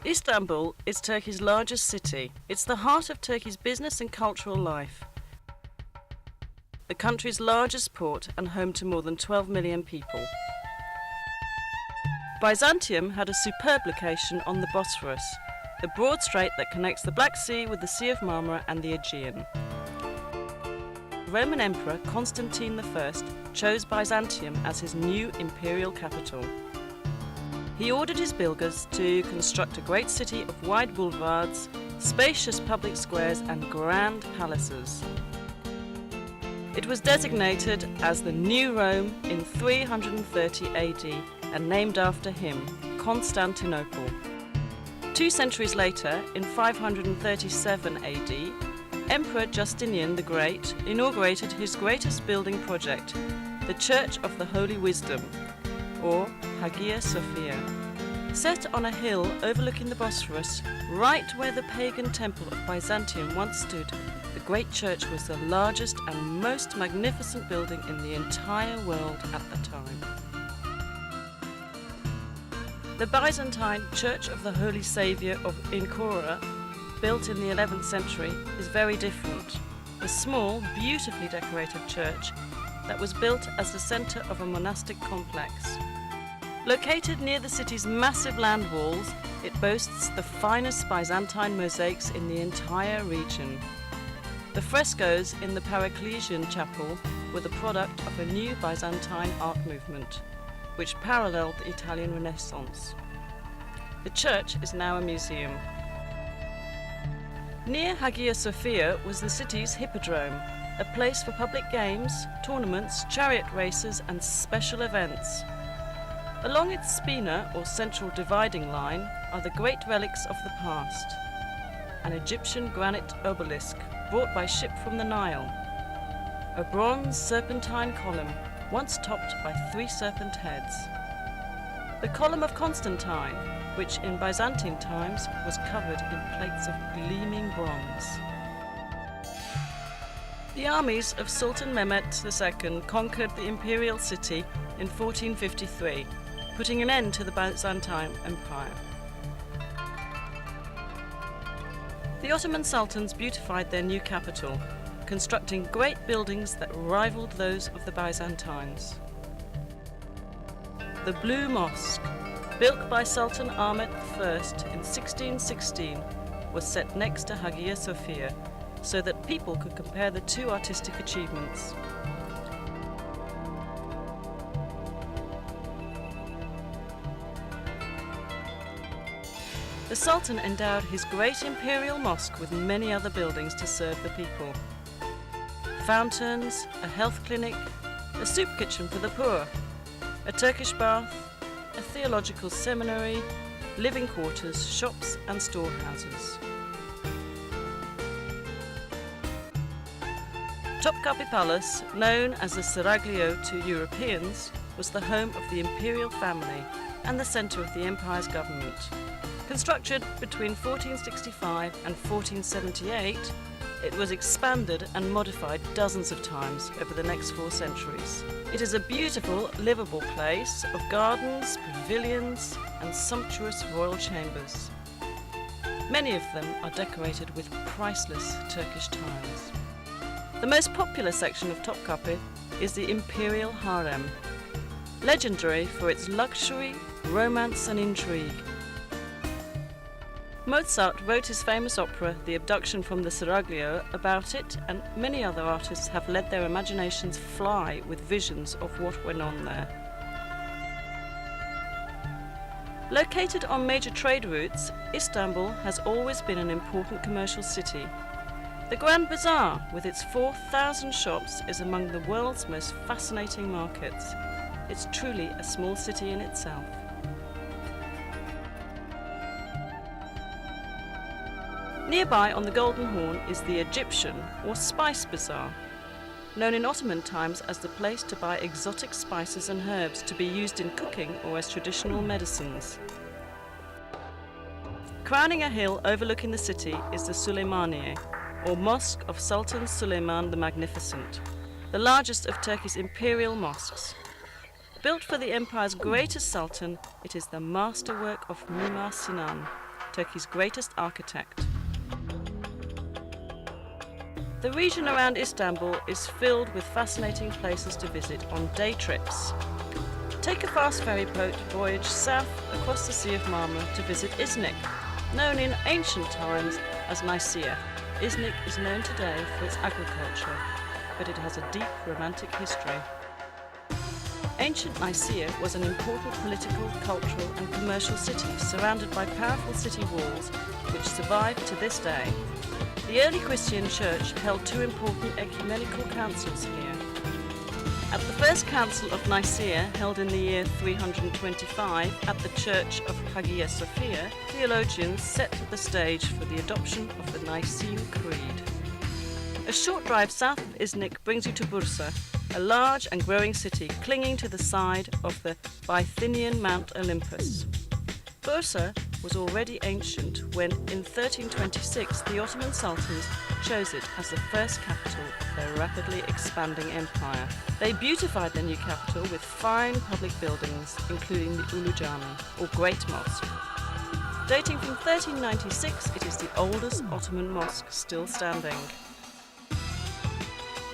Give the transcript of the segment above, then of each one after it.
Istanbul is Turkey's largest city. It's the heart of Turkey's business and cultural life. The country's largest port and home to more than 12 million people. Byzantium had a superb location on the Bosphorus, the broad strait that connects the Black Sea with the Sea of Marmara and the Aegean. Roman Emperor Constantine I chose Byzantium as his new imperial capital. He ordered his builders to construct a great city of wide boulevards, spacious public squares and grand palaces. It was designated as the New Rome in 330 AD and named after him, Constantinople. 2 centuries later, in 537 AD, Emperor Justinian the Great inaugurated his greatest building project, the Church of the Holy Wisdom, or Hagia Sophia. Set on a hill overlooking the Bosphorus, right where the pagan temple of Byzantium once stood, the great church was the largest and most magnificent building in the entire world at the time. The Byzantine Church of the Holy Saviour of Ankara, built in the 11th century, is very different. A small, beautifully decorated church that was built as the centre of a monastic complex. Located near the city's massive land walls, it boasts the finest Byzantine mosaics in the entire region. The frescoes in the Paracelsian chapel were the product of a new Byzantine art movement, which paralleled the Italian Renaissance. The church is now a museum. Near Hagia Sophia was the city's hippodrome, a place for public games, tournaments, chariot races and special events. Along its spina, or central dividing line, are the great relics of the past. An Egyptian granite obelisk brought by ship from the Nile. A bronze serpentine column, once topped by 3 serpent heads. The column of Constantine, which in Byzantine times was covered in plates of gleaming bronze. The armies of Sultan Mehmet II conquered the imperial city in 1453, putting an end to the Byzantine Empire. The Ottoman sultans beautified their new capital, constructing great buildings that rivaled those of the Byzantines. The Blue Mosque, built by Sultan Ahmet I in 1616, was set next to Hagia Sophia so that people could compare the 2 artistic achievements. The Sultan endowed his great imperial mosque with many other buildings to serve the people. Fountains, a health clinic, a soup kitchen for the poor, a Turkish bath, a theological seminary, living quarters, shops and storehouses. Topkapi Palace, known as the Seraglio to Europeans, was the home of the imperial family and the centre of the empire's government. Constructed between 1465 and 1478, it was expanded and modified dozens of times over the next 4 centuries. It is a beautiful, livable place of gardens, pavilions and sumptuous royal chambers. Many of them are decorated with priceless Turkish tiles. The most popular section of Topkapi is the Imperial Harem, legendary for its luxury, romance and intrigue. Mozart wrote his famous opera, The Abduction from the Seraglio, about it, and many other artists have let their imaginations fly with visions of what went on there. Located on major trade routes, Istanbul has always been an important commercial city. The Grand Bazaar, with its 4,000 shops, is among the world's most fascinating markets. It's truly a small city in itself. Nearby on the Golden Horn is the Egyptian or Spice Bazaar, known in Ottoman times as the place to buy exotic spices and herbs to be used in cooking or as traditional medicines. Crowning a hill overlooking the city is the Süleymaniye, or Mosque of Sultan Süleyman the Magnificent, the largest of Turkey's imperial mosques. Built for the empire's greatest sultan, it is the masterwork of Mimar Sinan, Turkey's greatest architect. The region around Istanbul is filled with fascinating places to visit on day trips. Take a fast ferry boat voyage south across the Sea of Marmara to visit Iznik, known in ancient times as Nicaea. Iznik is known today for its agriculture, but it has a deep romantic history. Ancient Nicaea was an important political, cultural and commercial city surrounded by powerful city walls which survive to this day. The early Christian church held two important ecumenical councils here. At the first council of Nicaea, held in the year 325 at the church of Hagia Sophia, theologians set the stage for the adoption of the Nicene Creed. A short drive south of Iznik brings you to Bursa, a large and growing city clinging to the side of the Bithynian Mount Olympus. Bursa was already ancient when, in 1326, the Ottoman sultans chose it as the first capital of their rapidly expanding empire. They beautified their new capital with fine public buildings, including the Ulu Jami, or Great Mosque. Dating from 1396, it is the oldest Ottoman mosque still standing.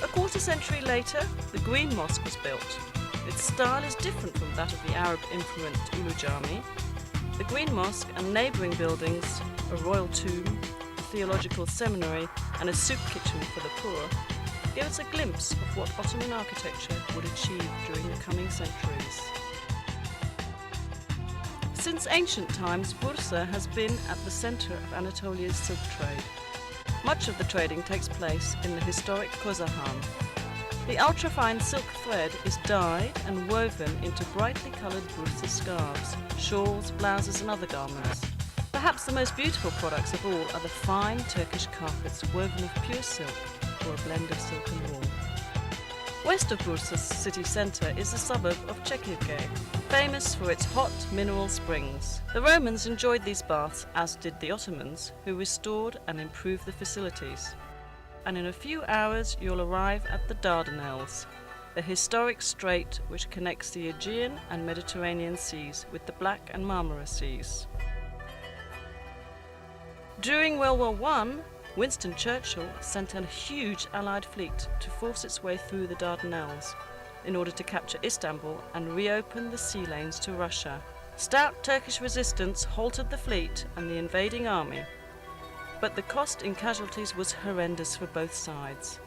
A quarter century later, the Green Mosque was built. Its style is different from that of the Arab-influenced Ulu Jami. The Green Mosque and neighbouring buildings, a royal tomb, a theological seminary and a soup kitchen for the poor, give us a glimpse of what Ottoman architecture would achieve during the coming centuries. Since ancient times, Bursa has been at the centre of Anatolia's silk trade. Much of the trading takes place in the historic Kozahan. The ultrafine silk thread is dyed and woven into brightly coloured Bursa scarves, shawls, blouses and other garments. Perhaps the most beautiful products of all are the fine Turkish carpets woven of pure silk or a blend of silk and wool. West of Bursa's city centre is the suburb of Çekirge, famous for its hot mineral springs. The Romans enjoyed these baths, as did the Ottomans, who restored and improved the facilities. And in a few hours you'll arrive at the Dardanelles, the historic strait which connects the Aegean and Mediterranean seas with the Black and Marmara seas. During World War I, Winston Churchill sent a huge Allied fleet to force its way through the Dardanelles in order to capture Istanbul and reopen the sea lanes to Russia. Stout Turkish resistance halted the fleet and the invading army, but the cost in casualties was horrendous for both sides.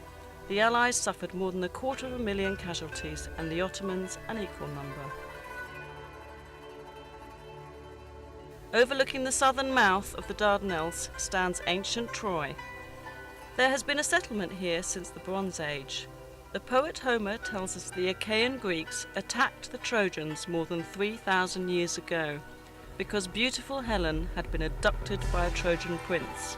The Allies suffered more than 250,000 casualties and the Ottomans an equal number. Overlooking the southern mouth of the Dardanelles stands ancient Troy. There has been a settlement here since the Bronze Age. The poet Homer tells us the Achaean Greeks attacked the Trojans more than 3,000 years ago because beautiful Helen had been abducted by a Trojan prince.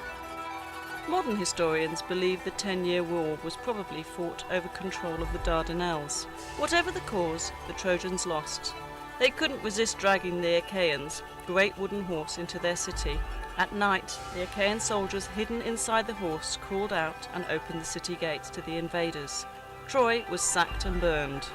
Modern historians believe the 10-year war was probably fought over control of the Dardanelles. Whatever the cause, the Trojans lost. They couldn't resist dragging the Achaeans, great wooden horse, into their city. At night, the Achaean soldiers hidden inside the horse crawled out and opened the city gates to the invaders. Troy was sacked and burned.